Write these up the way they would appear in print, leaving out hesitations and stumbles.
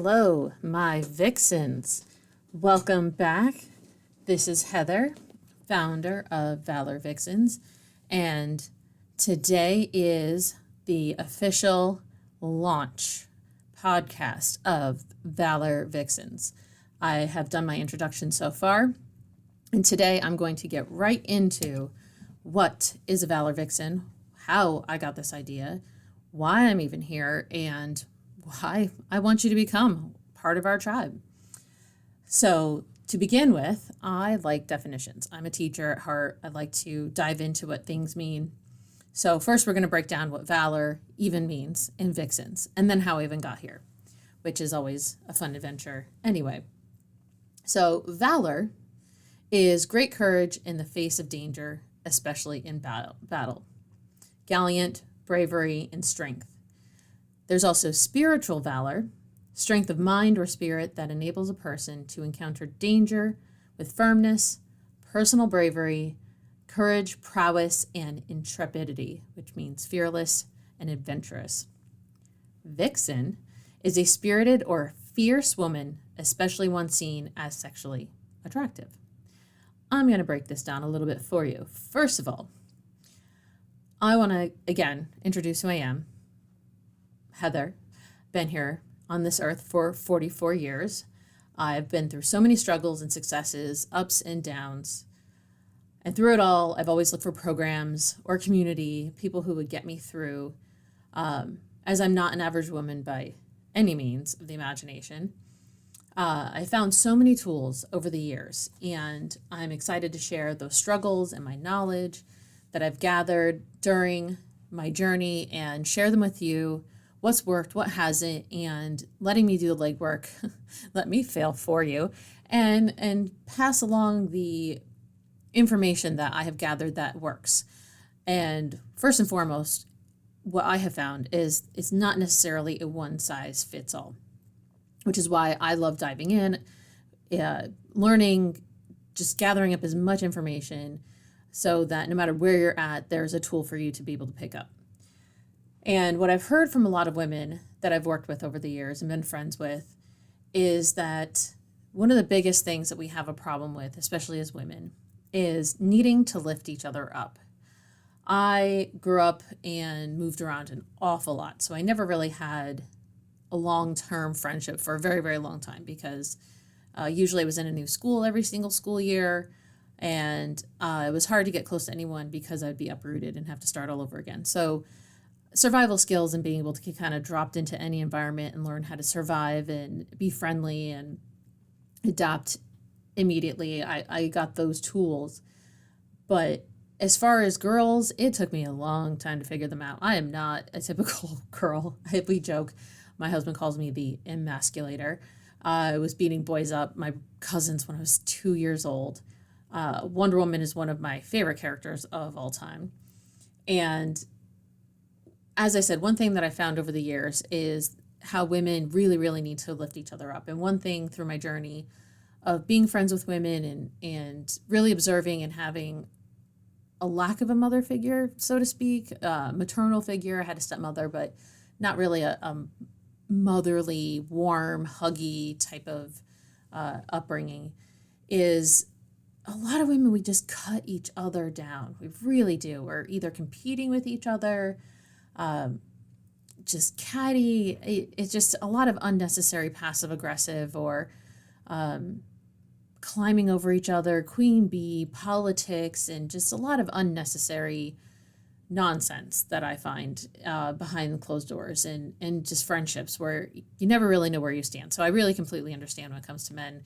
Hello, my Vixens. Welcome back. This is Heather, founder of Valor Vixens, and today is the official launch podcast of Valor Vixens. I have done my introduction so far, and today I'm going to get right into what is a Valor Vixen, how I got this idea, why I'm even here, and why I want you to become part of our tribe. So to begin with, I like definitions. I'm a teacher at heart. I like to dive into what things mean. So first we're going to break down what valor even means in Vixens, and then how I even got here, which is always a fun adventure anyway. So valor is great courage in the face of danger, especially in battle. Gallant, bravery, and strength. There's also spiritual valor, strength of mind or spirit that enables a person to encounter danger with firmness, personal bravery, courage, prowess, and intrepidity, which means fearless and adventurous. Vixen is a spirited or fierce woman, especially one seen as sexually attractive. I'm going to break this down a little bit for you. First of all, I want to, again, introduce who I am. Heather, been here on this earth for 44 years. I've been through so many struggles and successes, ups and downs. And through it all, I've always looked for programs or community, people who would get me through, as I'm not an average woman by any means of the imagination. I found so many tools over the years, and I'm excited to share those struggles and my knowledge that I've gathered during my journey and share them with you. What's worked, what hasn't, and letting me do the legwork, let me fail for you, and pass along the information that I have gathered that works. And first and foremost, what I have found is it's not necessarily a one-size-fits-all, which is why I love diving in, learning, just gathering up as much information so that no matter where you're at, there's a tool for you to be able to pick up. And what I've heard from a lot of women that I've worked with over the years and been friends with is that one of the biggest things that we have a problem with, especially as women, is needing to lift each other up. I grew up and moved around an awful lot, so I never really had a long-term friendship for a very, very long time because usually I was in a new school every single school year, and it was hard to get close to anyone because I'd be uprooted and have to start all over again. So survival skills and being able to get kind of dropped into any environment and learn how to survive and be friendly and adapt immediately. I got those tools. But as far as girls, it took me a long time to figure them out. I am not a typical girl. We joke. My husband calls me the emasculator. I was beating boys up, my cousins, when I was 2 years old. Wonder Woman is one of my favorite characters of all time. And as I said, one thing that I found over the years is how women really, really need to lift each other up. And one thing through my journey of being friends with women and really observing and having a lack of a mother figure, so to speak, maternal figure. I had a stepmother, but not really a motherly, warm, huggy type of upbringing, is a lot of women, we just cut each other down. We really do. We're either competing with each other, just catty. It's just a lot of unnecessary passive aggressive or climbing over each other, queen bee, politics, and just a lot of unnecessary nonsense that I find behind closed doors and just friendships where you never really know where you stand. So I really completely understand when it comes to men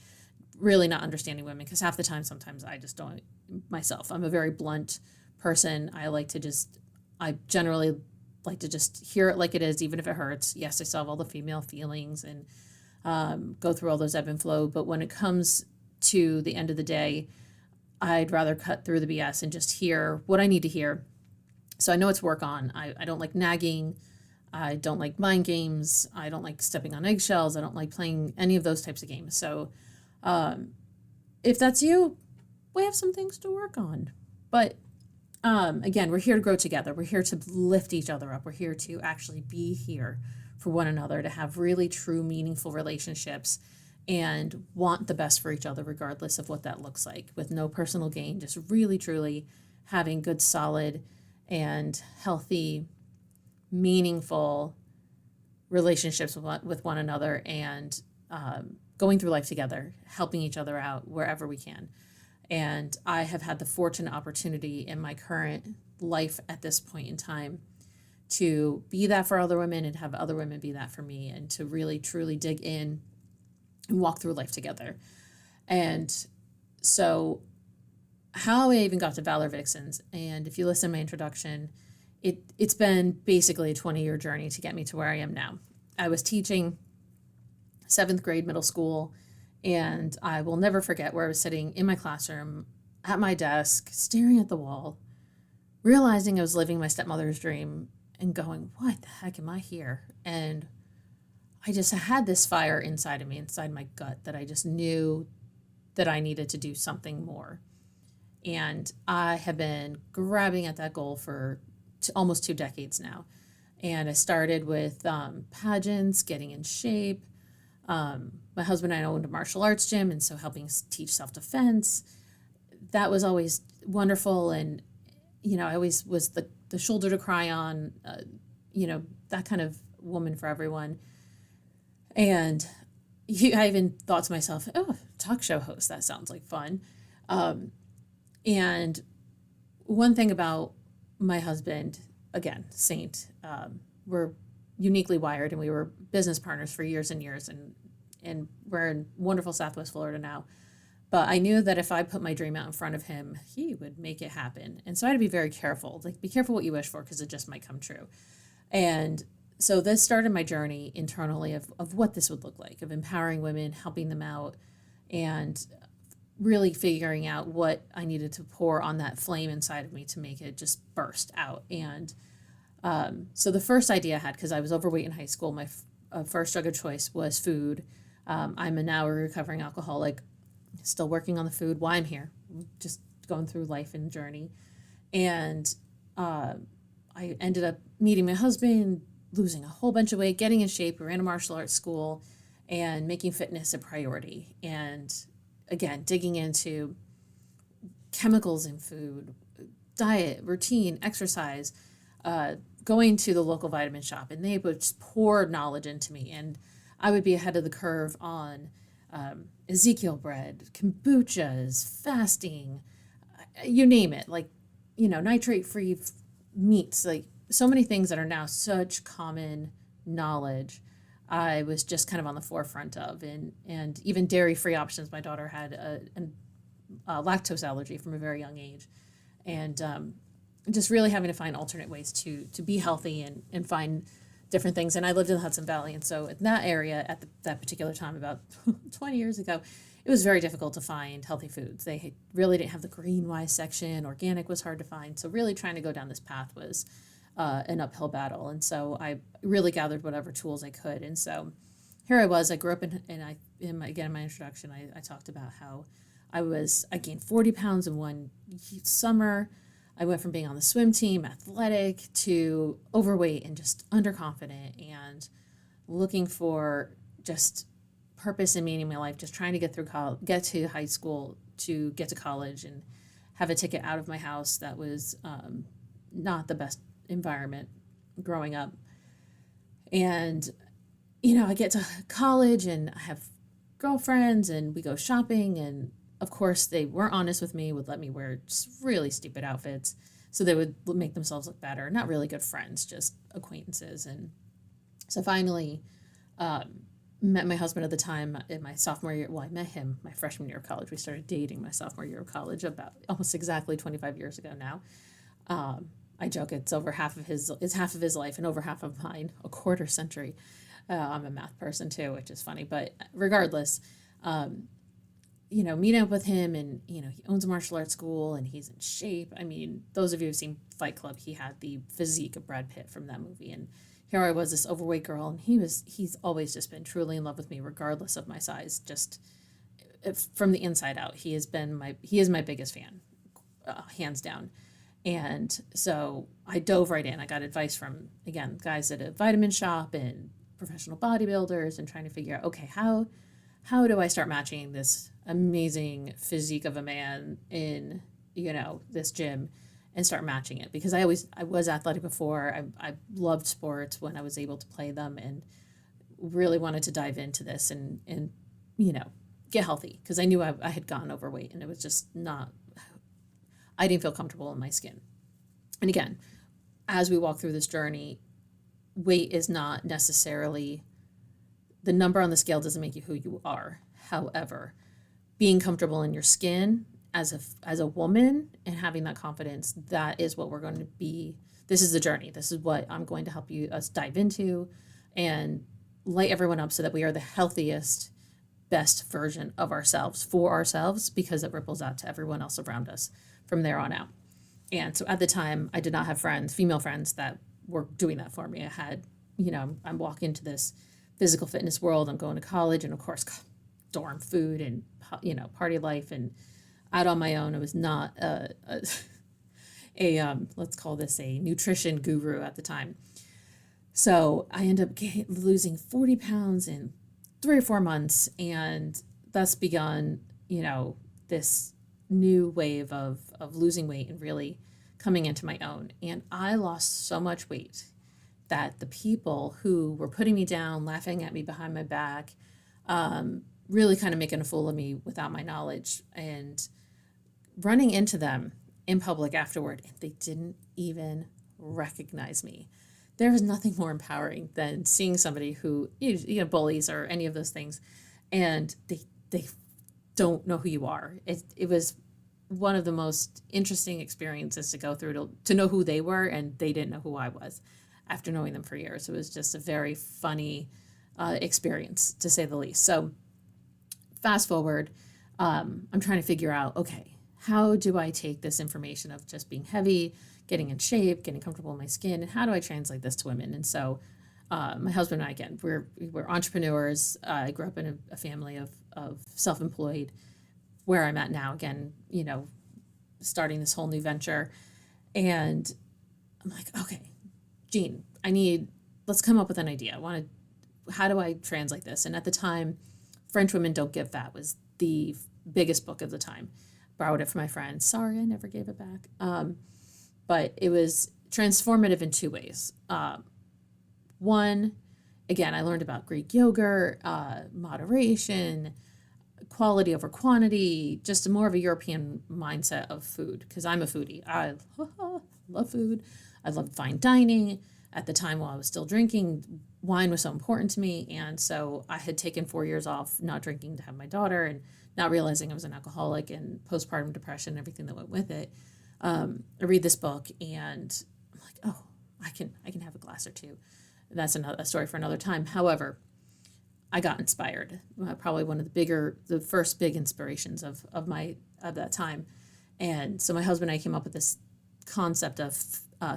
really not understanding women, because half the time sometimes I just don't myself. I'm a very blunt person. I generally like to just hear it like it is, even if it hurts. Yes, I still have all the female feelings and go through all those ebb and flow. But when it comes to the end of the day, I'd rather cut through the BS and just hear what I need to hear. So I know it's work on. I don't like nagging. I don't like mind games. I don't like stepping on eggshells. I don't like playing any of those types of games. So if that's you, we have some things to work on. But again, we're here to grow together. We're here to lift each other up. We're here to actually be here for one another, to have really true, meaningful relationships and want the best for each other, regardless of what that looks like, with no personal gain, just really, truly having good, solid, and healthy, meaningful relationships with one another, and going through life together, helping each other out wherever we can. And I have had the fortunate opportunity in my current life at this point in time to be that for other women and have other women be that for me, and to really, truly dig in and walk through life together. And so how I even got to Valor Vixens, and if you listen to my introduction, it's been basically a 20-year journey to get me to where I am now. I was teaching 7th grade middle school, and I will never forget where I was sitting in my classroom at my desk, staring at the wall, realizing I was living my stepmother's dream and going, what the heck am I here? And I just had this fire inside of me, inside my gut, that I just knew that I needed to do something more. And I have been grabbing at that goal for almost 2 decades now. And I started with pageants, getting in shape. My husband and I owned a martial arts gym, and so helping teach self-defense. That was always wonderful. And, I always was the shoulder to cry on, that kind of woman for everyone. And I even thought to myself, oh, talk show host, that sounds like fun. And one thing about my husband, again, Saint, we're uniquely wired, and we were business partners for years and years, and we're in wonderful Southwest Florida now. But I knew that if I put my dream out in front of him, he would make it happen. And so I had to be very careful, be careful what you wish for, because it just might come true. And so this started my journey internally of what this would look like, of empowering women, helping them out, and really figuring out what I needed to pour on that flame inside of me to make it just burst out. And so the first idea I had, because I was overweight in high school, my first drug of choice was food. I'm now a recovering alcoholic, still working on the food while I'm here, just going through life and journey. And I ended up meeting my husband, losing a whole bunch of weight, getting in shape. We ran a martial arts school and making fitness a priority. And again, digging into chemicals in food, diet, routine, exercise, going to the local vitamin shop, and they would just pour knowledge into me. And I would be ahead of the curve on Ezekiel bread, kombuchas, fasting, you name it, nitrate-free meats, so many things that are now such common knowledge. I was just kind of on the forefront of, and even dairy-free options. My daughter had a lactose allergy from a very young age, and just really having to find alternate ways to be healthy and find different things. And I lived in the Hudson Valley, and so in that area at that particular time, about 20 years ago, it was very difficult to find healthy foods. They really didn't have the green-wise section. Organic was hard to find. So really trying to go down this path was an uphill battle. And so I really gathered whatever tools I could. And so here I was. I grew up in my introduction, I talked about how I gained 40 pounds in one summer. I went from being on the swim team, athletic, to overweight and just underconfident and looking for just purpose and meaning in my life, just trying to get through get to high school, to get to college and have a ticket out of my house that was not the best environment growing up. And, I get to college and I have girlfriends and we go shopping, and of course they weren't honest with me, would let me wear just really stupid outfits so they would make themselves look better. Not really good friends, just acquaintances. And so finally met my husband at the time in my sophomore year. Well, I met him my freshman year of college. We started dating my sophomore year of college about almost exactly 25 years ago now. I joke it's half of his life and over half of mine, a quarter century. I'm a math person too, which is funny, but regardless, meeting up with him, and, he owns a martial arts school and he's in shape. I mean, those of you who've seen Fight Club, he had the physique of Brad Pitt from that movie. And here I was, this overweight girl, and he's always just been truly in love with me, regardless of my size, just from the inside out. He is my biggest fan, hands down. And so I dove right in. I got advice from, again, guys at a vitamin shop and professional bodybuilders and trying to figure out, okay, how do I start matching this amazing physique of a man in, this gym and start matching it? Because I was athletic before. I loved sports when I was able to play them, and really wanted to dive into this and get healthy, because I knew I had gotten overweight, and it was just not, I didn't feel comfortable in my skin. And again, as we walk through this journey, weight is not necessarily, the number on the scale doesn't make you who you are. However, being comfortable in your skin as a woman and having that confidence, that is what we're going to be. This is the journey. This is what I'm going to help us dive into and light everyone up so that we are the healthiest, best version of ourselves for ourselves, because it ripples out to everyone else around us from there on out. And so at the time, I did not have female friends that were doing that for me. I had, I'm walking into this physical fitness world. I'm going to college, and of course, dorm food and, party life, and out on my own. I was not let's call this a nutrition guru at the time. So I ended up losing 40 pounds in 3 or 4 months, and thus begun, this new wave of losing weight and really coming into my own. And I lost so much weight that the people who were putting me down, laughing at me behind my back, really kind of making a fool of me without my knowledge, and running into them in public afterward, and they didn't even recognize me. There is nothing more empowering than seeing somebody who, bullies or any of those things, and they don't know who you are. It was one of the most interesting experiences to go through, to know who they were, and they didn't know who I was after knowing them for years. It was just a very funny experience, to say the least. So fast forward, I'm trying to figure out, okay, how do I take this information of just being heavy, getting in shape, getting comfortable in my skin, and how do I translate this to women? And so my husband and I, again, we're entrepreneurs. I grew up in a family of self-employed, where I'm at now, again, starting this whole new venture. And I'm like, okay, Jean, let's come up with an idea. How do I translate this? And at the time, French Women Don't Get Fat was the biggest book of the time. Borrowed it from my friend. Sorry, I never gave it back. But it was transformative in 2 ways. One, again, I learned about Greek yogurt, moderation, quality over quantity, just more of a European mindset of food, because I'm a foodie. I love food. I love fine dining. At the time, while I was still drinking, wine was so important to me. And so I had taken 4 years off not drinking to have my daughter, and not realizing I was an alcoholic, and postpartum depression, everything that went with it. I read this book, and I'm like, oh, I can have a glass or two. That's a story for another time. However, I got inspired. Probably one of the first big inspirations of that time. And so my husband and I came up with this concept of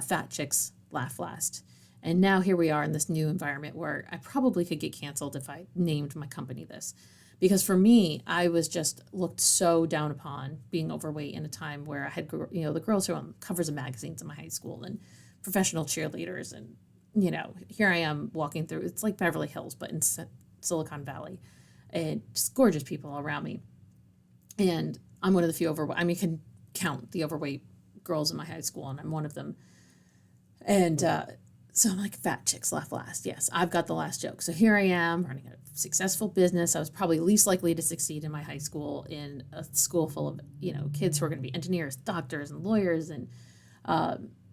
fat chicks laugh last. And now here we are in this new environment where I probably could get canceled if I named my company this. Because for me, I was just looked so down upon being overweight in a time where I had, the girls who were on covers of magazines in my high school and professional cheerleaders. And, here I am walking through, it's like Beverly Hills, but in Silicon Valley, and just gorgeous people all around me. And I'm one of the few you can count the overweight girls in my high school, and I'm one of them. And so I'm like, fat chicks laugh last. Yes, I've got the last joke. So here I am running a successful business. I was probably least likely to succeed in my high school, in a school full of, kids who are going to be engineers, doctors, and lawyers, and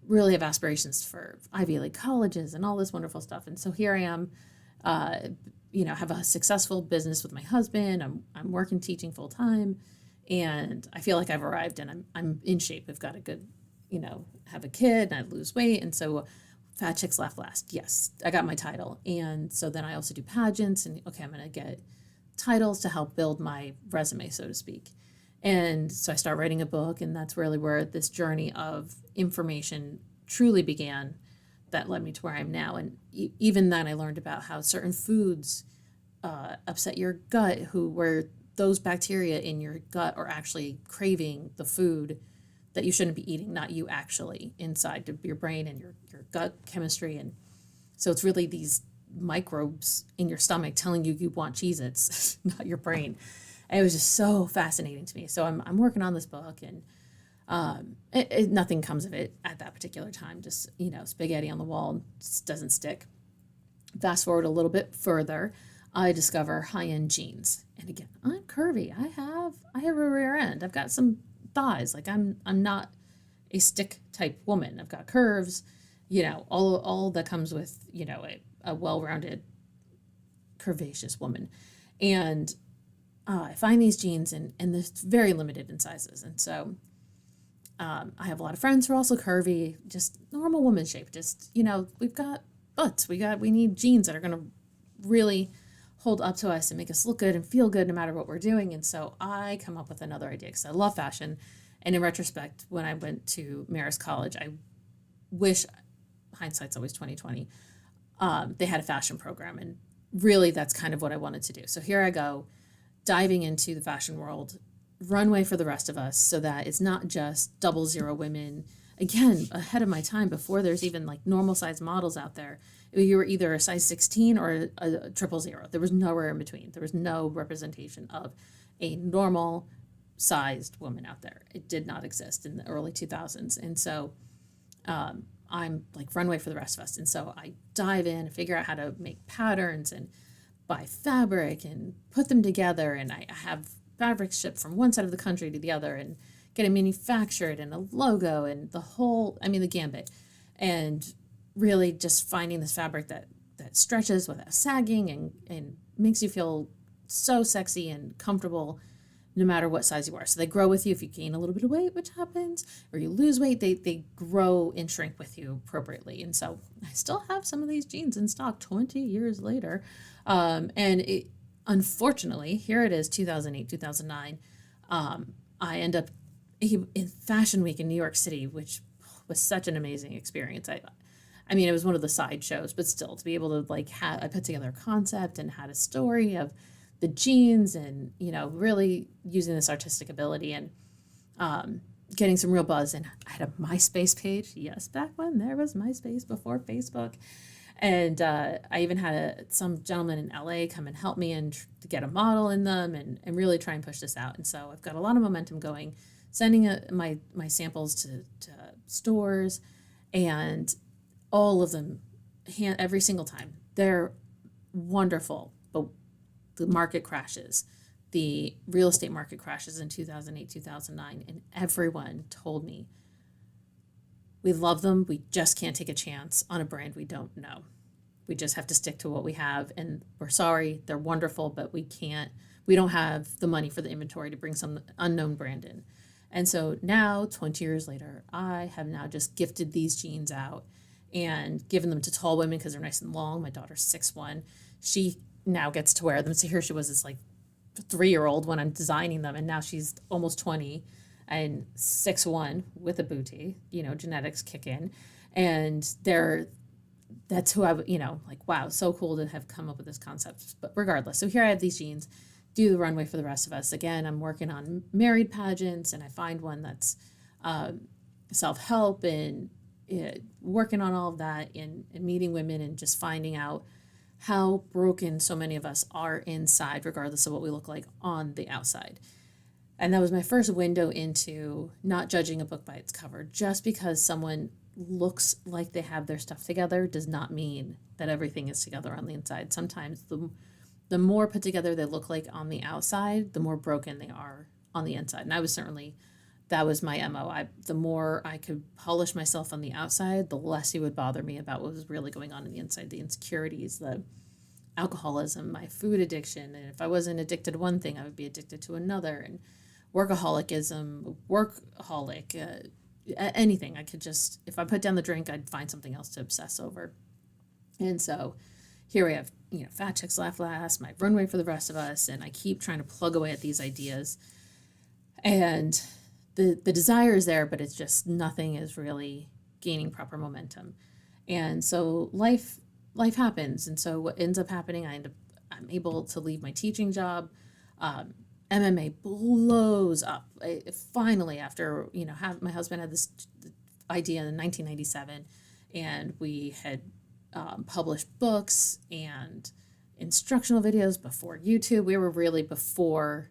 really have aspirations for Ivy League colleges and all this wonderful stuff. And so here I am, have a successful business with my husband. I'm working, teaching full time, and I feel like I've arrived, and I'm in shape. I've got a good, have a kid, and I lose weight. And so fat chicks laugh last. Yes, I got my title. And so then I also do pageants, and okay, I'm going to get titles to help build my resume, so to speak. And so I start writing a book, and that's really where this journey of information truly began, that led me to where I am now. And even then I learned about how certain foods upset your gut, where those bacteria in your gut are actually craving the food that you shouldn't be eating, not you actually, inside your brain and your gut chemistry. And so it's really these microbes in your stomach telling you want Cheez-Its, not your brain. And it was just so fascinating to me. So I'm working on this book, and nothing comes of it at that particular time. Just, spaghetti on the wall just doesn't stick. Fast forward a little bit further, I discover high-end jeans. And again, I'm curvy. I have a rear end. I've got some thighs. Like I'm not a stick type woman. I've got curves, all that comes with, a well-rounded, curvaceous woman. And I find these jeans and they're very limited in sizes. And so I have a lot of friends who are also curvy, just normal woman shape. Just, we've got butts. We need jeans that are going to really hold up to us and make us look good and feel good no matter what we're doing. And so I come up with another idea because I love fashion. And in retrospect, when I went to Marist College, I wish, hindsight's always 2020, they had a fashion program. And really, that's kind of what I wanted to do. So here I go, diving into the fashion world, runway for the rest of us, so that it's not just 00 women. Again, ahead of my time, before there's even like normal size models out there. You were either a size 16 or a 000. There was nowhere in between. There was no representation of a normal sized woman out there. It did not exist in the early 2000s. And so I'm like runway for the rest of us. And so I dive in and figure out how to make patterns and buy fabric and put them together. And I have fabric shipped from one side of the country to the other and get it manufactured and a logo and the gambit. And really just finding this fabric that stretches without sagging and makes you feel so sexy and comfortable no matter what size you are. So they grow with you if you gain a little bit of weight, which happens, or you lose weight, they grow and shrink with you appropriately. And so I still have some of these jeans in stock 20 years later. Unfortunately, here it is, 2008, 2009. I end up in Fashion Week in New York City, which was such an amazing experience. I mean, it was one of the side shows, but still to be able to I put together a concept and had a story of the jeans and, really using this artistic ability and getting some real buzz. And I had a MySpace page. Yes, back when there was MySpace before Facebook. And I even had some gentleman in LA come and help me and to get a model in them and really try and push this out. And so I've got a lot of momentum going, sending my samples to stores, and all of them, every single time, they're wonderful. But the market crashes. The real estate market crashes in 2008, 2009, and everyone told me, we love them, we just can't take a chance on a brand we don't know. We just have to stick to what we have, and we're sorry, they're wonderful, but we don't have the money for the inventory to bring some unknown brand in. And so now, 20 years later, I have now just gifted these jeans out and given them to tall women because they're nice and long. My daughter's 6'1". She now gets to wear them. So here she was, this 3-year-old when I'm designing them, and now she's almost 20 and 6'1" with a booty, genetics kick in. And that's who wow, so cool to have come up with this concept. But regardless, so here I have these jeans, do the runway for the rest of us. Again, I'm working on married pageants, and I find one that's self-help and working on all of that and meeting women and just finding out how broken so many of us are inside, regardless of what we look like on the outside. And that was my first window into not judging a book by its cover. Just because someone looks like they have their stuff together does not mean that everything is together on the inside. Sometimes the more put together they look like on the outside, the more broken they are on the inside. And that was my MO. The more I could polish myself on the outside, the less it would bother me about what was really going on the inside, the insecurities, the alcoholism, my food addiction. And if I wasn't addicted to one thing, I would be addicted to another. And workaholicism, anything. I could just, if I put down the drink, I'd find something else to obsess over. And so here we have, Fat Chicks Laugh Last, my runway for the rest of us, and I keep trying to plug away at these ideas. And the desire is there, but it's just nothing is really gaining proper momentum. And so life happens. And so what ends up happening, I'm able to leave my teaching job. MMA blows up. Finally, after, my husband had this idea in 1997, and we had published books and instructional videos before YouTube. We were really before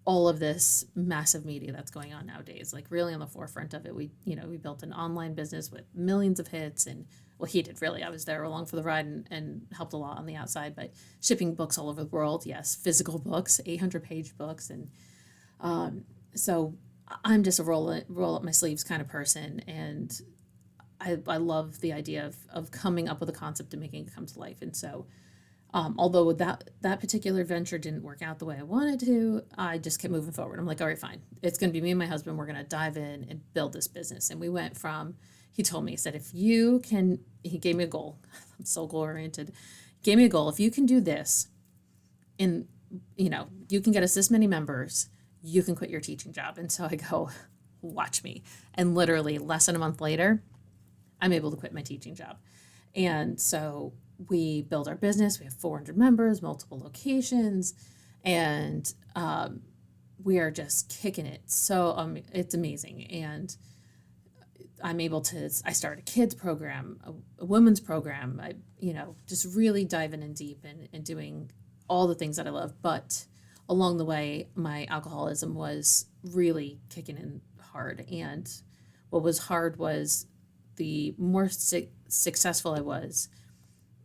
all of this massive media that's going on nowadays, like really on the forefront of it. We built an online business with millions of hits, and well, he did really. I was there along for the ride and helped a lot on the outside, but shipping books all over the world. Yes, physical books, 800-page books. And so I'm just a roll up my sleeves kind of person. And I love the idea of coming up with a concept and making it come to life. And so although that particular venture didn't work out the way I wanted to, I just kept moving forward. I'm like, all right, fine. It's going to be me and my husband. We're going to dive in and build this business. And we went from, he told me, he said, he gave me a goal. I'm so goal oriented. Gave me a goal. If you can do this and, you can get us this many members, you can quit your teaching job. And so I go, watch me. And literally less than a month later, I'm able to quit my teaching job. And so we build our business. We have 400 members, multiple locations, and we are just kicking it. So it's amazing. And I'm able to, I started a kids program, a women's program, just really diving in deep and doing all the things that I love. But along the way, my alcoholism was really kicking in hard. And what was hard was the more successful I was,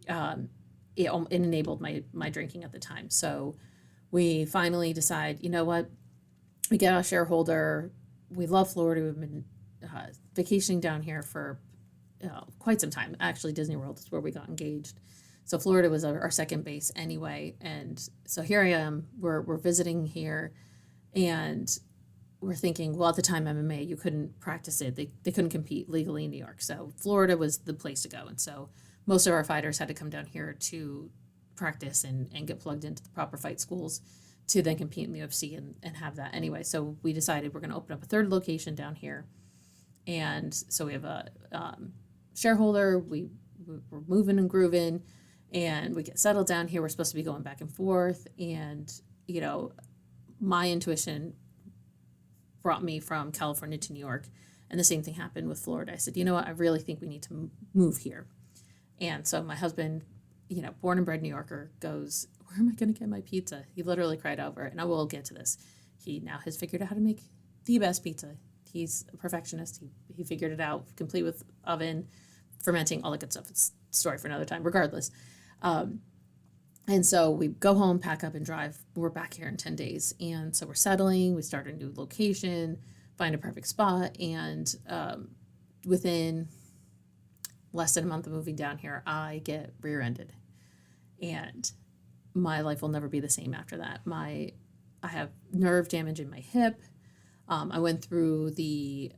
it enabled my drinking at the time. So we finally decide, you know what, we get a shareholder. We love Florida. We've been vacationing down here for quite some time. Actually, Disney World is where we got engaged. So Florida was our second base anyway. And so here I am, we're visiting here, and we're thinking, well, at the time MMA, you couldn't practice it. They couldn't compete legally in New York. So Florida was the place to go. And so most of our fighters had to come down here to practice and get plugged into the proper fight schools to then compete in the UFC and have that anyway. So we decided we're going to open up a third location down here. And so we have a shareholder. We're moving and grooving, and we get settled down here. We're supposed to be going back and forth. And, my intuition brought me from California to New York. And the same thing happened with Florida. I said, you know what, I really think we need to move here. And so my husband, born and bred New Yorker, goes, where am I going to get my pizza? He literally cried over it. And I will get to this. He now has figured out how to make the best pizza. He's a perfectionist. He figured it out, complete with oven, fermenting, all that good stuff. It's a story for another time, regardless. And so we go home, pack up, and drive. We're back here in 10 days. And so we're settling. We start a new location, find a perfect spot. And within less than a month of moving down here, I get rear-ended. And my life will never be the same after that. I have nerve damage in my hip. I went through the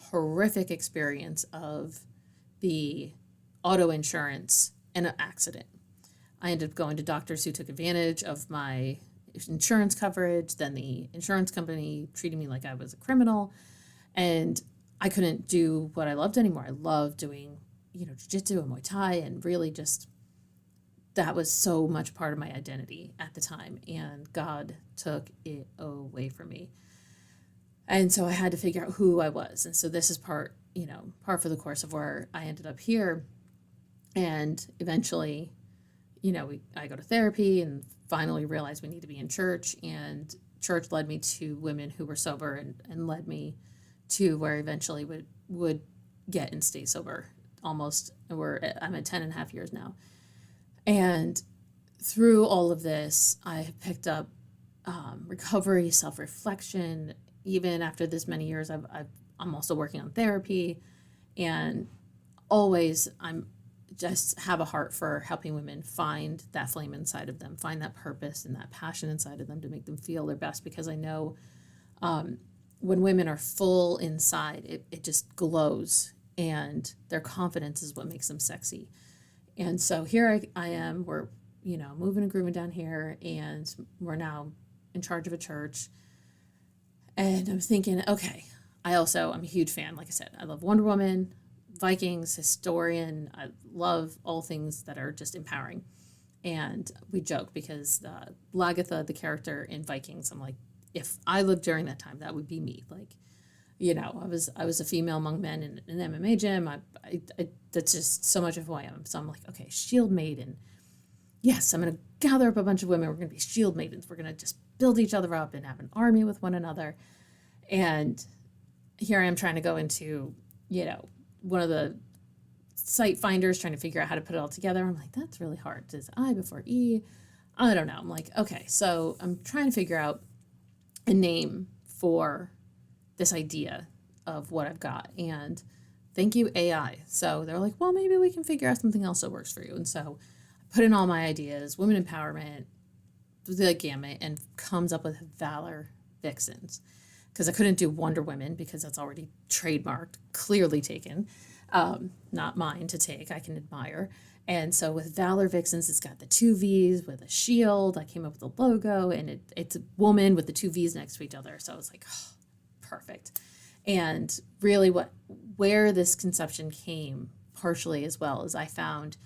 horrific experience of the auto insurance in an accident. I ended up going to doctors who took advantage of my insurance coverage. Then the insurance company treated me like I was a criminal, and I couldn't do what I loved anymore. I loved doing, jiu-jitsu and Muay Thai, and really just that was so much part of my identity at the time, and God took it away from me. And so I had to figure out who I was. And so this is part for the course of where I ended up here. And eventually, I go to therapy and finally realized we need to be in church. And church led me to women who were sober and led me to where eventually would get and stay sober. I'm at 10 and a half years now. And through all of this, I have picked up recovery, self-reflection. Even after this many years, I'm also working on therapy, and always I'm just have a heart for helping women find that flame inside of them, find that purpose and that passion inside of them to make them feel their best. Because I know when women are full inside, it just glows, and their confidence is what makes them sexy. And so here I am. We're moving and grooving down here, and we're now in charge of a church. And I'm thinking, okay, I'm a huge fan. Like I said, I love Wonder Woman, Vikings, historian. I love all things that are just empowering. And we joke because Lagatha, the character in Vikings, I'm like, if I lived during that time, that would be me. Like, I was a female among men in an MMA gym. That's just so much of who I am. So I'm like, okay, shield maiden. Yes, I'm going to gather up a bunch of women. We're going to be shield maidens. We're going to just build each other up and have an army with one another. And here I am trying to go into, one of the site finders, trying to figure out how to put it all together. I'm like, that's really hard. Does I before E? I don't know. I'm like, okay, so I'm trying to figure out a name for this idea of what I've got. And thank you, AI. So they're like, well, maybe we can figure out something else that works for you. And so I put in all my ideas, women empowerment, the gamut, and comes up with Valor Vixens. Because I couldn't do Wonder Women because that's already trademarked, clearly taken. Not mine to take, I can admire. And so with Valor Vixens, it's got the 2 V's with a shield. I came up with a logo, and it's a woman with the 2 V's next to each other. So I was like, oh, perfect. And really where this conception came partially as well is I found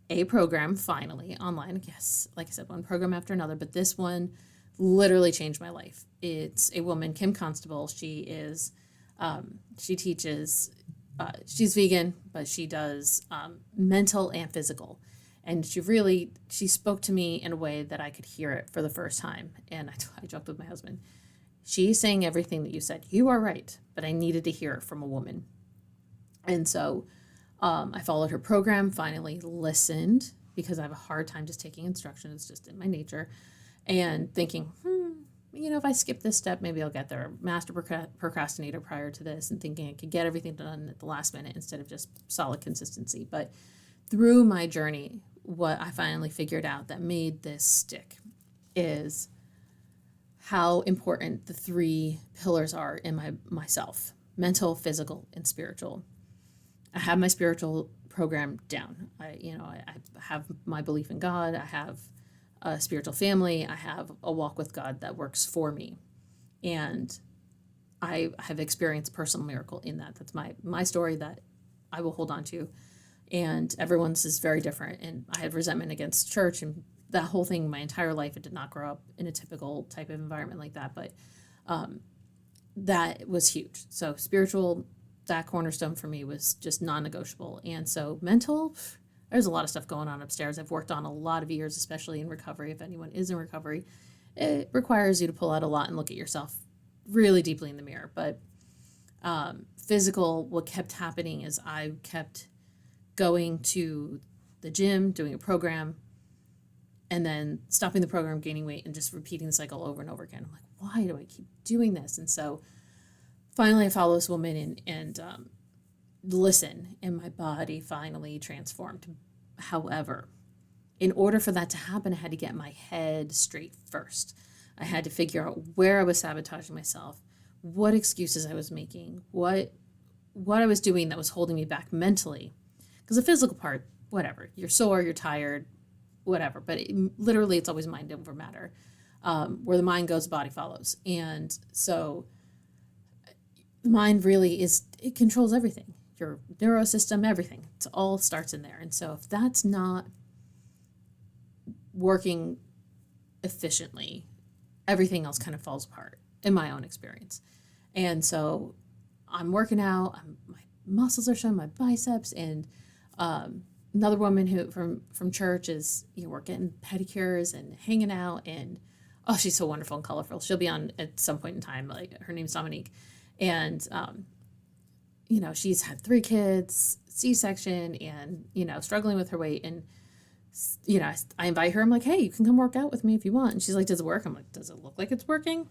a program finally online. Yes, like I said, one program after another, but this one literally changed my life. It's a woman, Kim Constable. She is, she teaches, she's vegan, but she does mental and physical. And she spoke to me in a way that I could hear it for the first time. And I joked with my husband. She's saying everything that you said. You are right, but I needed to hear it from a woman. And so I followed her program, finally listened, because I have a hard time just taking instruction. It's just in my nature. And thinking, if I skip this step, maybe I'll get there. Master procrastinator prior to this, and thinking I could get everything done at the last minute instead of just solid consistency. But through my journey, what I finally figured out that made this stick is how important the 3 pillars are in myself: mental, physical, and spiritual. I have my spiritual program down. I have my belief in God. I have a spiritual family. I have a walk with God that works for me. And I have experienced personal miracle in that. That's my story that I will hold on to. And everyone's is very different. And I had resentment against church and that whole thing my entire life. I did not grow up in a typical type of environment like that. But that was huge. So spiritual, that cornerstone for me was just non-negotiable. And so mental, there's a lot of stuff going on upstairs. I've worked on a lot of years, especially in recovery. If anyone is in recovery, it requires you to pull out a lot and look at yourself really deeply in the mirror. But physical, what kept happening is I kept going to the gym, doing a program, and then stopping the program, gaining weight, and just repeating the cycle over and over again. I'm like, why do I keep doing this? And so finally I follow this woman and listen, and my body finally transformed. However, in order for that to happen, I had to get my head straight first. I had to figure out where I was sabotaging myself, what excuses I was making, what I was doing that was holding me back mentally. Because the physical part, whatever, you're sore, you're tired, whatever. But literally, it's always mind over matter. Where the mind goes, the body follows. And so the mind really it controls everything. Your neurosystem, everything. It all starts in there. And so if that's not working efficiently, everything else kind of falls apart in my own experience. And so I'm working out, my muscles are showing, my biceps, and another woman who from church is, we're getting pedicures and hanging out, and oh, she's so wonderful and colorful. She'll be on at some point in time. Like, her name's Dominique. And she's had 3 kids, C-section, and, struggling with her weight. And, I invite her. I'm like, hey, you can come work out with me if you want. And she's like, does it work? I'm like, does it look like it's working?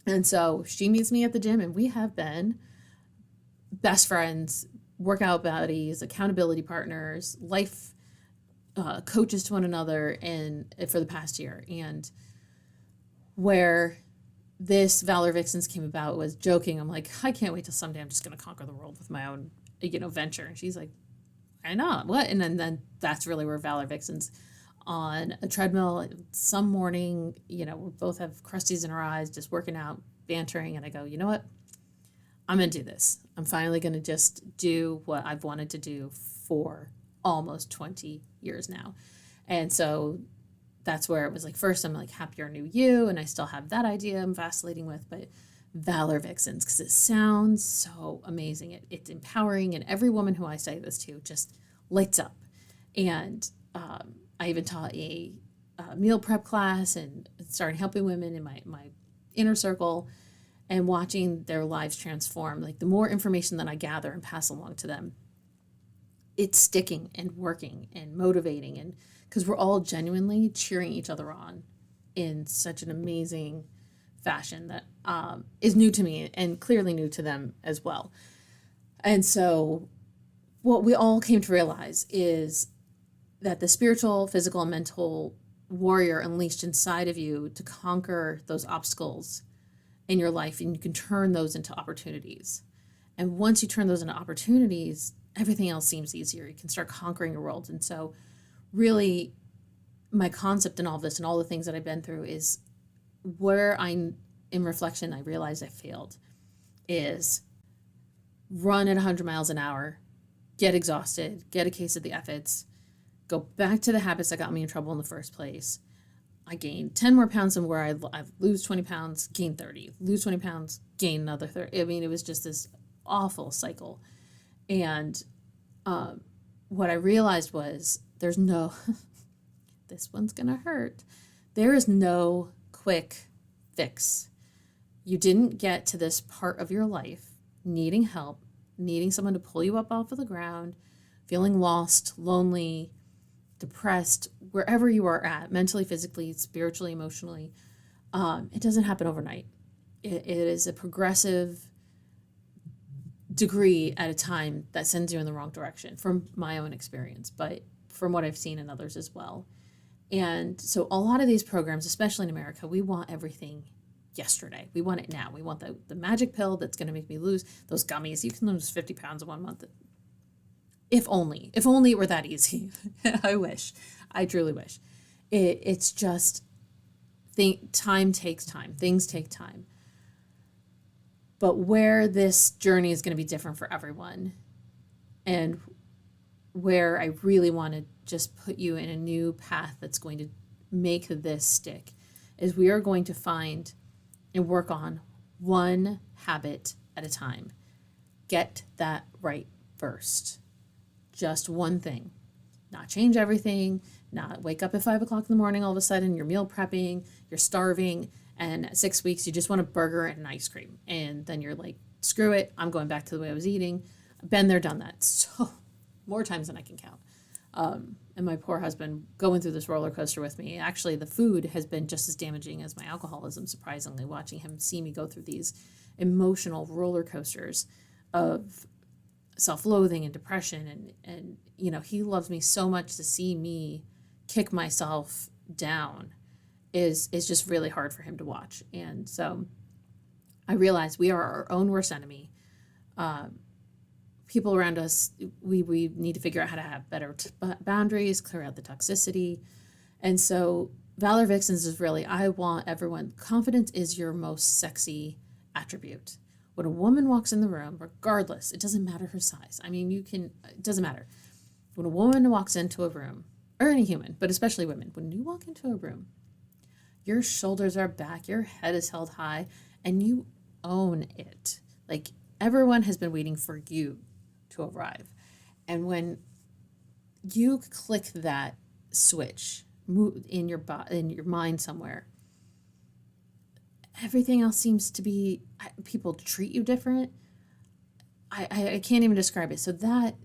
And so she meets me at the gym, and we have been best friends, workout buddies, accountability partners, life coaches to one another, and for the past year. And where this Valor Vixens came about was joking. I'm like, I can't wait till someday I'm just going to conquer the world with my own, venture. And she's like, I know, what? And then that's really where Valor Vixens, on a treadmill some morning, we both have crusties in our eyes, just working out, bantering. And I go, you know what? I'm going to do this. I'm finally going to just do what I've wanted to do for almost 20 years now. And so that's where it was like, first I'm like, happier new you. And I still have that idea I'm vacillating with, but Valor Vixens, because it sounds so amazing. It's empowering, and every woman who I say this to just lights up. And I even taught a meal prep class and started helping women in my inner circle and watching their lives transform. Like, the more information that I gather and pass along to them, it's sticking and working and motivating, and because we're all genuinely cheering each other on in such an amazing fashion that is new to me and clearly new to them as well. And so what we all came to realize is that the spiritual, physical, and mental warrior unleashed inside of you to conquer those obstacles in your life, and you can turn those into opportunities. And once you turn those into opportunities, everything else seems easier. You can start conquering your world. And so really, my concept in all of this and all the things that I've been through is where in reflection, I realized I failed is run at 100 miles an hour, get exhausted, get a case of the efforts, go back to the habits that got me in trouble in the first place. I gained 10 more pounds than where I lose 20 pounds, gain 30, lose 20 pounds, gain another 30. I mean, it was just this awful cycle. And what I realized was there's no, this one's going to hurt. There is no quick fix. You didn't get to this part of your life needing help, needing someone to pull you up off of the ground, feeling lost, lonely, depressed, wherever you are at, mentally, physically, spiritually, emotionally. It doesn't happen overnight. It is a progressive degree at a time that sends you in the wrong direction, from my own experience, but from what I've seen in others as well. And so a lot of these programs, especially in America, we want everything yesterday. We want it now. We want the magic pill that's going to make me lose those gummies. You can lose 50 pounds in 1 month. If only it were that easy. I wish. I truly wish. It's just, time takes time. Things take time. But where this journey is going to be different for everyone, and where I really want to just put you in a new path that's going to make this stick, is we are going to find and work on one habit at a time. Get that right first. Just one thing. Not change everything, not wake up at 5 o'clock in the morning, all of a sudden you're meal prepping, you're starving, and at 6 weeks you just want a burger and an ice cream. And then you're like, screw it, I'm going back to the way I was eating. Been there, done that. So more times than I can count. And my poor husband going through this roller coaster with me. Actually, the food has been just as damaging as my alcoholism, surprisingly, watching him see me go through these emotional roller coasters of self-loathing and depression. And you know, he loves me so much, to see me kick myself down is just really hard for him to watch. And so I realized we are our own worst enemy. People around us, we need to figure out how to have better boundaries, clear out the toxicity. And so Valor Vixens is really, I want everyone, confidence is your most sexy attribute. When a woman walks in the room, regardless, it doesn't matter her size. I mean, it doesn't matter. When a woman walks into a room, or any human, but especially women, when you walk into a room, your shoulders are back, your head is held high, and you own it. Like, everyone has been waiting for you to arrive. And when you click that switch in your mind somewhere, everything else seems to be, people treat you different. I can't even describe it. So that,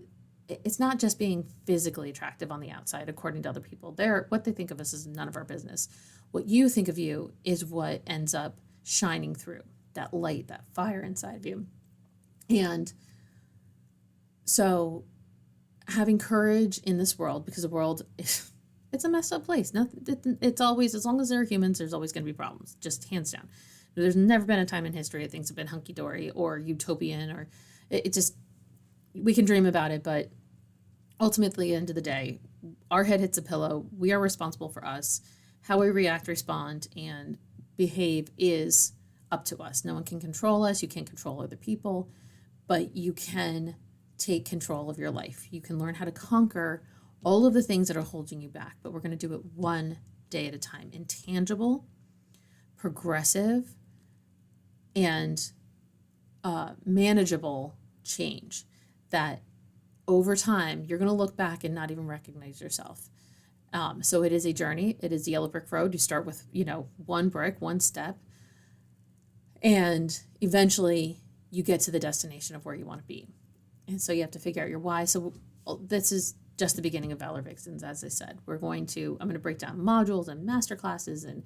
it's not just being physically attractive on the outside, according to other people. What they think of us is none of our business. What you think of you is what ends up shining through, that light, that fire inside of you. And so having courage in this world, because the world is, it's a messed up place. It's always, as long as there are humans, there's always going to be problems, just hands down. There's never been a time in history that things have been hunky-dory or utopian, or it just, we can dream about it, but ultimately, at the end of the day, our head hits a pillow. We are responsible for us. How we react, respond, and behave is up to us. No one can control us. You can't control other people, but you can take control of your life. You can learn how to conquer all of the things that are holding you back, but we're going to do it one day at a time. Intangible, progressive, and manageable change that over time you're going to look back and not even recognize yourself. So it is a journey. It is the yellow brick road. You start with, one brick, one step, and eventually you get to the destination of where you want to be. And so you have to figure out your why. So this is just the beginning of Valor Vixens, as I said. I'm going to break down modules and master classes and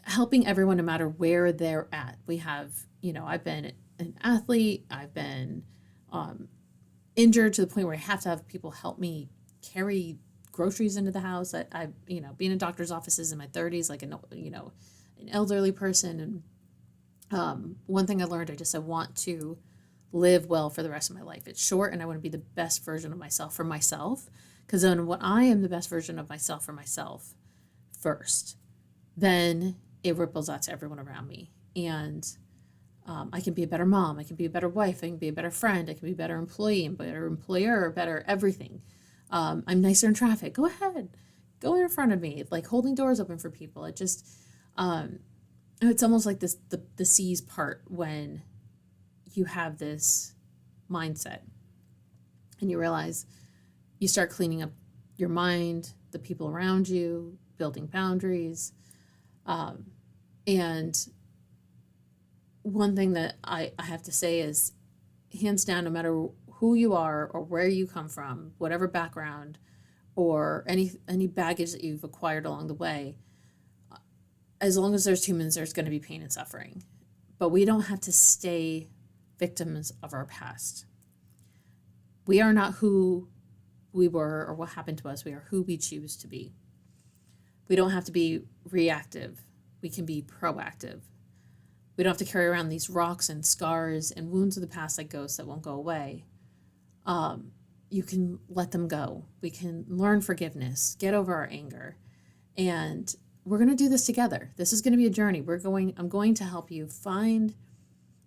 helping everyone no matter where they're at. We have, I've been an athlete. I've been injured to the point where I have to have people help me carry groceries into the house. I being in doctor's offices in my 30s, like an elderly person. And one thing I learned, I want to live well for the rest of my life. It's short, and I want to be the best version of myself for myself. Because then when I am the best version of myself for myself first, then it ripples out to everyone around me. And I can be a better mom. I can be a better wife. I can be a better friend. I can be a better employee, and better employer, better everything. I'm nicer in traffic. Go ahead. Go in front of me. Like holding doors open for people. It just, it's almost like this, the C's part when you have this mindset and you realize you start cleaning up your mind, the people around you, building boundaries. And one thing that I have to say is, hands down, no matter who you are or where you come from, whatever background or any baggage that you've acquired along the way, as long as there's humans, there's going to be pain and suffering. But we don't have to stay victims of our past. We are not who we were or what happened to us. We are who we choose to be. We don't have to be reactive. We can be proactive. We don't have to carry around these rocks and scars and wounds of the past like ghosts that won't go away. You can let them go. We can learn forgiveness, get over our anger, and we're going to do this together. This is going to be a journey. I'm going to help you find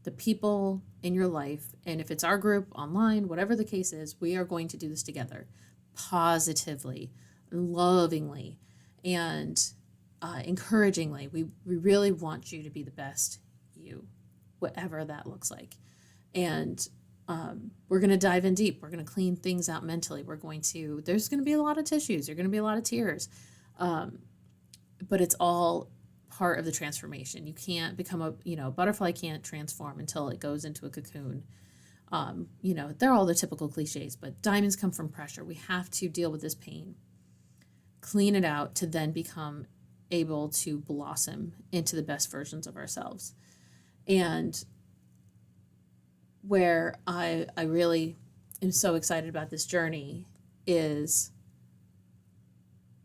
the people in your life, and if it's our group online, whatever the case is, we are going to do this together, positively, lovingly, and encouragingly. We really want you to be the best you, whatever that looks like. And we're going to dive in deep. We're going to clean things out mentally. There's going to be a lot of tissues. There's going to be a lot of tears. But it's all part of the transformation. You can't become a butterfly can't transform until it goes into a cocoon. They're all the typical cliches, but diamonds come from pressure. We have to deal with this pain, clean it out to then become able to blossom into the best versions of ourselves. And where I really am so excited about this journey is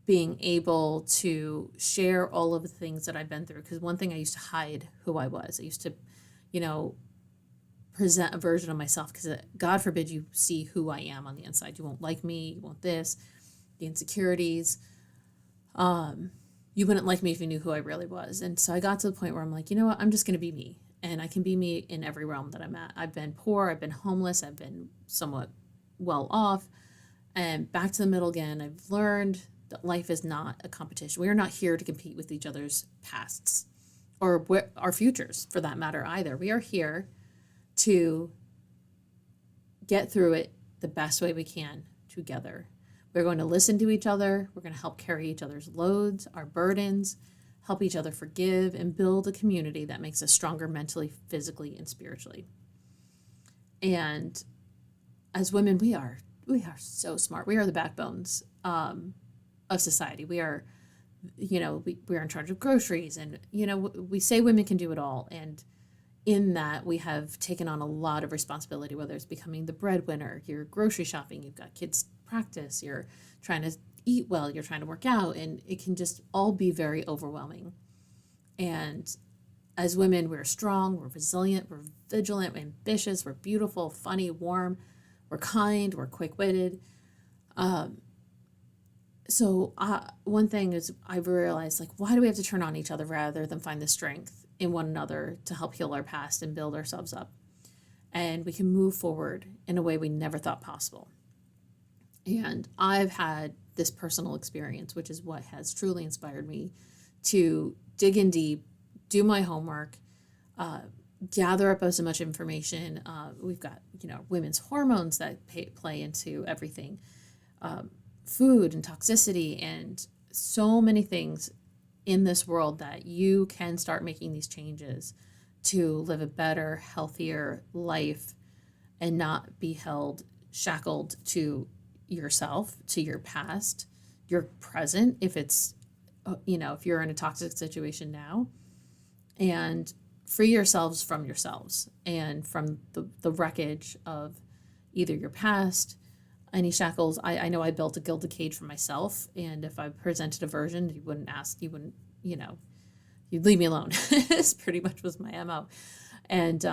being able to share all of the things that I've been through. Because one thing, I used to hide who I was. I used to, present a version of myself because God forbid you see who I am on the inside. You won't like me. You won't this, the insecurities. You wouldn't like me if you knew who I really was. And so I got to the point where I'm like, you know what? I'm just going to be me. And I can be me in every realm that I'm at. I've been poor. I've been homeless. I've been somewhat well off. And back to the middle again. I've learned that life is not a competition. We are not here to compete with each other's pasts or our futures, for that matter, either. We are here to get through it the best way we can together. We're going to listen to each other. We're going to help carry each other's loads, our burdens, help each other forgive, and build a community that makes us stronger mentally, physically, and spiritually. And as women, we are so smart. We are the backbones of society. We are, we are in charge of groceries, and, we say women can do it all. And in that, we have taken on a lot of responsibility, whether it's becoming the breadwinner, you're grocery shopping, you've got kids practice, you're trying to eat well, you're trying to work out, and it can just all be very overwhelming. And as women, we're strong, we're resilient, we're vigilant, we're ambitious, we're beautiful, funny, warm, we're kind, we're quick-witted. So one thing is I've realized, why do we have to turn on each other rather than find the strength in one another to help heal our past and build ourselves up? And we can move forward in a way we never thought possible. And I've had this personal experience, which is what has truly inspired me to dig in deep, do my homework, gather up as much information. We've got, women's hormones that play into everything, food and toxicity, and so many things in this world that you can start making these changes to live a better, healthier life and not be shackled to yourself, to your past, your present, if it's, if you're in a toxic situation now, and free yourselves from yourselves and from the wreckage of either your past, any shackles. I know I built a gilded cage for myself, and if I presented a version, you'd leave me alone. This pretty much was my MO. And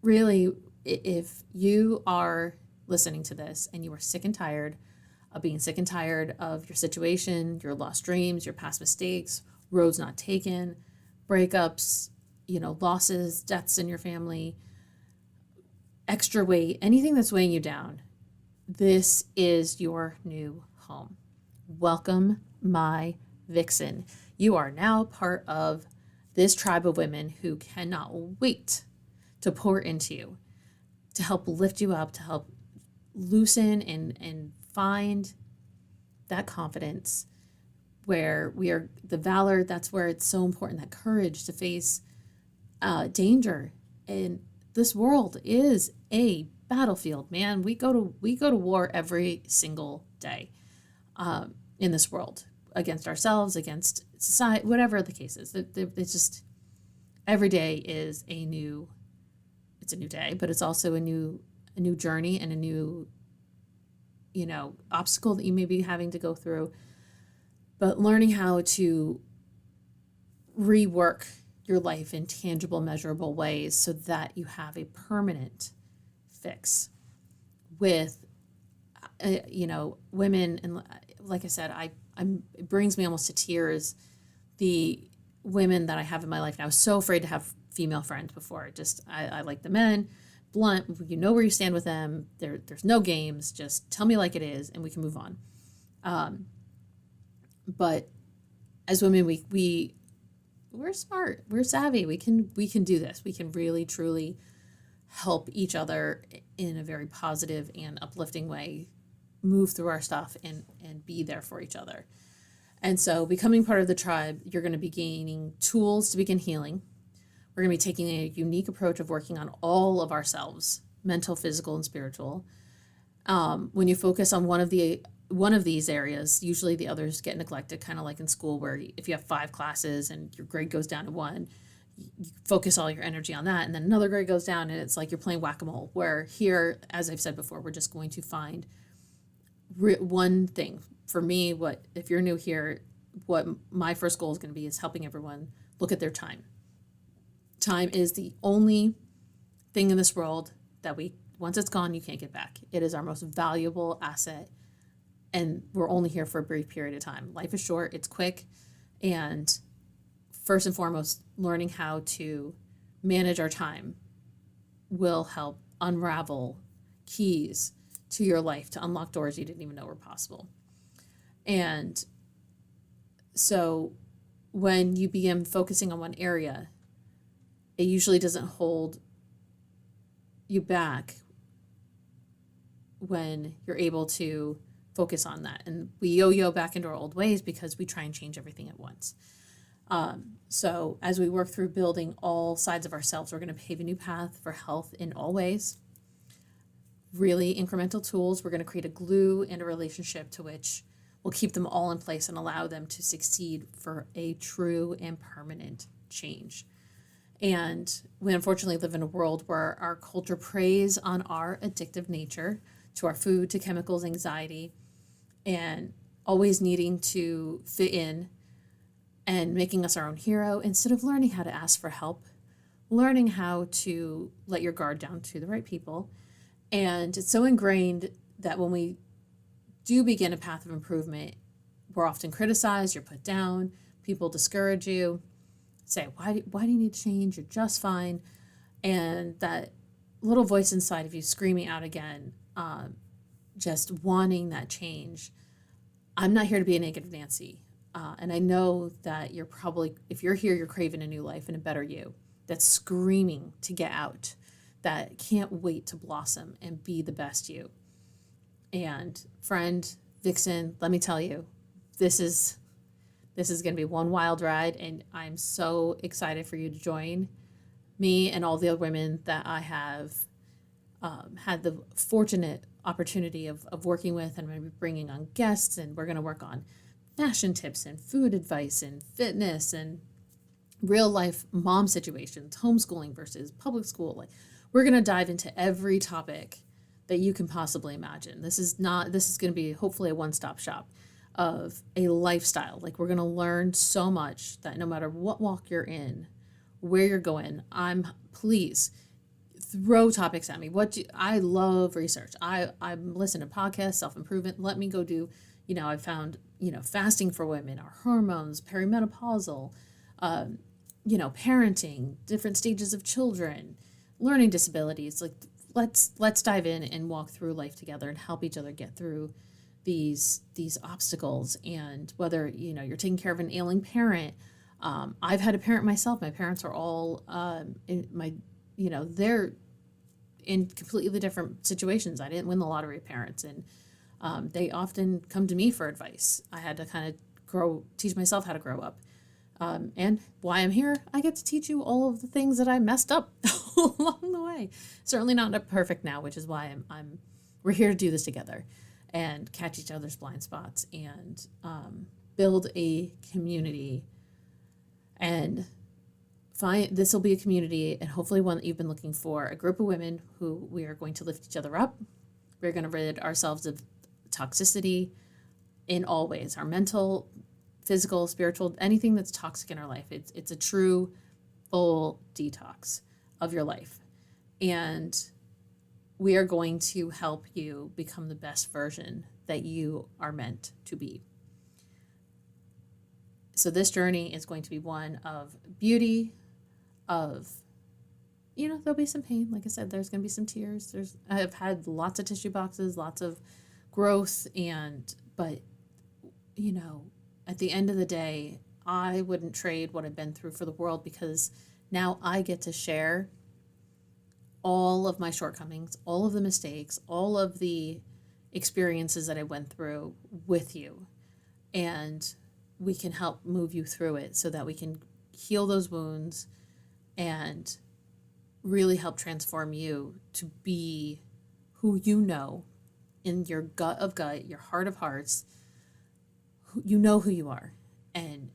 really, if you are listening to this and you are sick and tired of being sick and tired of your situation, your lost dreams, your past mistakes, roads not taken, breakups, losses, deaths in your family, extra weight, anything that's weighing you down, this is your new home. Welcome, my Vixen. You are now part of this tribe of women who cannot wait to pour into you, to help lift you up, to help loosen and find that confidence where we are the valor. That's where it's so important, that courage to face danger. And this world is a battlefield, man. We go to war every single day in this world, against ourselves, against society, whatever the case is. It's just every day is a new day, but it's also a new journey and a new obstacle that you may be having to go through. But learning how to rework your life in tangible, measurable ways so that you have a permanent fix with, women. And like I said, it brings me almost to tears, the women that I have in my life now. I was so afraid to have female friends before. I like the men, blunt, where you stand with them. There's no games. Just tell me like it is, and we can move on. But as women, we're smart, we're savvy. We can do this. We can really, truly help each other in a very positive and uplifting way, move through our stuff and be there for each other. And so becoming part of the tribe, you're going to be gaining tools to begin healing. We're going to be taking a unique approach of working on all of ourselves, mental, physical, and spiritual. When you focus on one of these areas, usually the others get neglected, kind of like in school, where if you have 5 classes and your grade goes down to 1, you focus all your energy on that, and then another grade goes down, and it's like you're playing whack-a-mole. Where here, as I've said before, we're just going to find one thing. For me, if you're new here, what my first goal is going to be is helping everyone look at their time. Time is the only thing in this world that once it's gone, you can't get back. It is our most valuable asset, and we're only here for a brief period of time. Life is short, it's quick, and first and foremost, learning how to manage our time will help unravel keys to your life, to unlock doors you didn't even know were possible. And so when you begin focusing on one area, it usually doesn't hold you back when you're able to focus on that. And we yo-yo back into our old ways because we try and change everything at once. So as we work through building all sides of ourselves, we're going to pave a new path for health in all ways. Really incremental tools. We're going to create a glue and a relationship to which will keep them all in place and allow them to succeed for a true and permanent change. And we unfortunately live in a world where our culture preys on our addictive nature, to our food, to chemicals, anxiety, and always needing to fit in and making us our own hero instead of learning how to ask for help, learning how to let your guard down to the right people. And it's so ingrained that when we do begin a path of improvement, we're often criticized, you're put down, people discourage you, say, why do you need to change? You're just fine. And that little voice inside of you screaming out again, just wanting that change. I'm not here to be a negative Nancy. And I know that you're probably, if you're here, you're craving a new life and a better you. that's screaming to get out, that can't wait to blossom and be the best you. And friend, Vixen, let me tell you, this is going to be one wild ride, and I'm so excited for you to join me and all the other women that I have had the fortunate opportunity of working with, and I'm going to be bringing on guests, and we're going to work on fashion tips and food advice and fitness and real life mom situations, homeschooling versus public school. Like, we're going to dive into every topic that you can possibly imagine. This is going to be hopefully a one-stop shop of a lifestyle. Like, we're going to learn so much that no matter what walk you're in, where you're going, please throw topics at me. I love research. I'm listening to podcasts, self-improvement. Let me go do, I found, fasting for women, our hormones, perimenopausal, parenting, different stages of children, learning disabilities. Like, let's dive in and walk through life together and help each other get through these obstacles. And whether, you're taking care of an ailing parent, I've had a parent myself. My parents are all they're in completely different situations. I didn't win the lottery parents, and they often come to me for advice. I had to kind of teach myself how to grow up. And why I'm here, I get to teach you all of the things that I messed up along the way. Certainly not perfect now, which is why we're here to do this together and catch each other's blind spots and build a community. And this will be a community, and hopefully one that you've been looking for, a group of women who we are going to lift each other up. We're going to rid ourselves of toxicity in all ways, our mental, physical, spiritual, anything that's toxic in our life. It's a true full detox of your life. And we are going to help you become the best version that you are meant to be. So this journey is going to be one of beauty, there'll be some pain. Like I said, there's going to be some tears. I've had lots of tissue boxes, lots of growth, but at the end of the day, I wouldn't trade what I've been through for the world, because now I get to share all of my shortcomings, all of the mistakes, all of the experiences that I went through with you. And we can help move you through it so that we can heal those wounds and really help transform you to be who in your gut of gut, your heart of hearts. You know who you are, and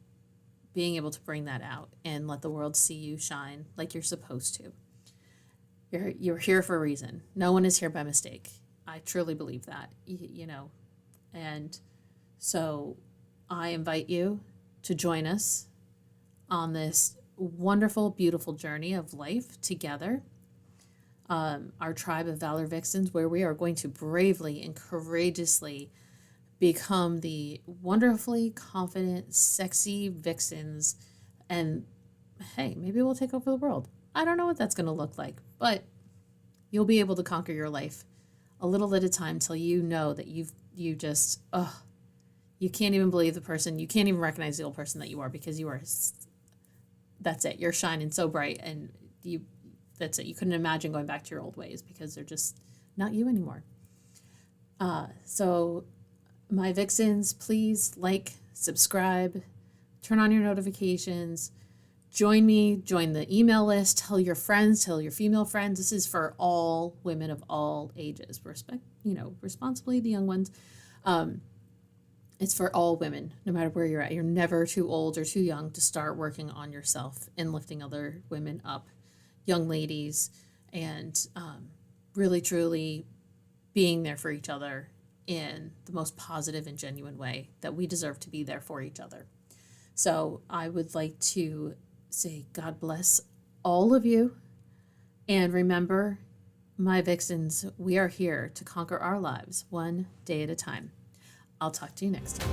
being able to bring that out and let the world see you shine like you're supposed to. You're here for a reason. No one is here by mistake. I truly believe that, and so I invite you to join us on this wonderful, beautiful journey of life together. Our tribe of Valor Vixens, where we are going to bravely and courageously become the wonderfully confident, sexy Vixens. And hey, maybe we'll take over the world. I don't know what that's going to look like, but you'll be able to conquer your life a little at a time till you know that you can't even believe you can't even recognize the old person that you are, because you are, that's it. You're shining so bright, and that's it. You couldn't imagine going back to your old ways, because they're just not you anymore. So my Vixens, please subscribe, turn on your notifications, join the email list, tell your friends, tell your female friends. This is for all women of all ages. Responsibly the young ones. It's for all women, no matter where you're at. You're never too old or too young to start working on yourself and lifting other women up, young ladies, and really, truly being there for each other in the most positive and genuine way that we deserve to be there for each other. So I would like to say God bless all of you. And remember, my Vixens, we are here to conquer our lives one day at a time. I'll talk to you next time.